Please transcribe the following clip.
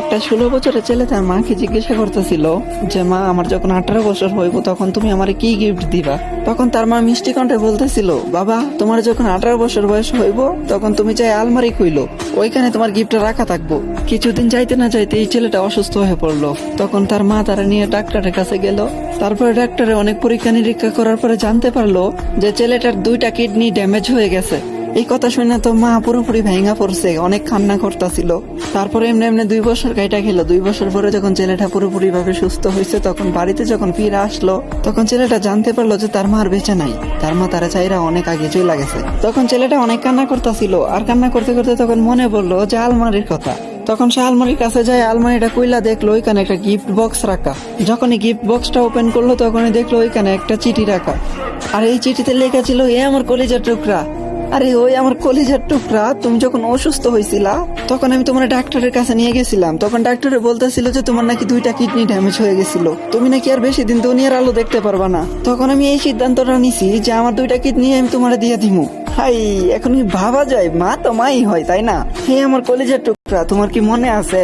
একটা 16 বছরের ছেলে তার মাকে জিজ্ঞাসা করতেছিল যে মা, আমার যখন 18 বছর হইব তখন তুমি আমারে কি গিফট দিবা। তখন তার মা মিষ্টি কণ্ঠে বলতেছিল, বাবা, তোমার যখন 18 বছর বয়স হইব তখন তুমি চাই আলমারি খুইলো, ওইখানে তোমার গিফটটা রাখা থাকবো। কিছুদিন যাইতে না যাইতে এই ছেলেটা অসুস্থ হয়ে পড়লো। তখন তার মা তারা নিয়ে ডাক্তারের কাছে গেল। তারপরে ডাক্তারে অনেক পরীক্ষা নিরীক্ষা করার পরে জানতে পারলো যে ছেলেটার 2টা কিডনি ড্যামেজ হয়ে গেছে। এই কথা শুনে তো মা পুরোপুরি ভেঙা পড়ছে, অনেক কান্না করতেছিল। তারপরে এমনি এমনি 2 বছর কাইটা খেলো। 2 বছর পরে যখন ছেলেটা পুরোপুরি ভাবে সুস্থ হয়েছে, তখন বাড়িতে যখন ফিরে আসলো, তখন ছেলেটা জানতে পারলো যে তার মা আর বেঁচে নাই। তার মা তারা চাইরা অনেক আগে চলে গেছে। তখন ছেলেটা অনেক কান্না করতেছিল, আর কান্না করতে করতে তখন মনে পড়লো যে আলমারির কথা। তখন সে আলমারির কাছে যায়, আলমারিটা কইলা দেখলো ওইখানে একটা গিফট বক্স রাখা। যখনই গিফট বক্সটা ওপেন করলো তখনই দেখলো ওইখানে একটা চিঠি রাখা। আর এই চিঠিতে লেখা ছিল, এ আমার কলিজার টুকরা, আরে ওই আমার কলিজার টুকরা, তুমি যখন অসুস্থ হয়েছিলা তখন আমি তোমার ডাক্তারের কাছে নিয়ে গেছিলাম। তখন ডাক্তারে বলতেছিল যে তোমার নাকি 2টা কিডনি ড্যামেজ হয়ে গেছিল, তুমি নাকি আর বেশি দিন দুনিয়ার আলো দেখতে পারবা না। তখন আমি এই সিদ্ধান্তটা নিছি যে আমার 2টা কিডনি আমি তোমার দিয়ে দিমু। হাই, এখন কি ভাবা যায়, মা তো মাই হয়, তাই না? হে আমার কলিজার টুকরা, তোমার কি মনে আছে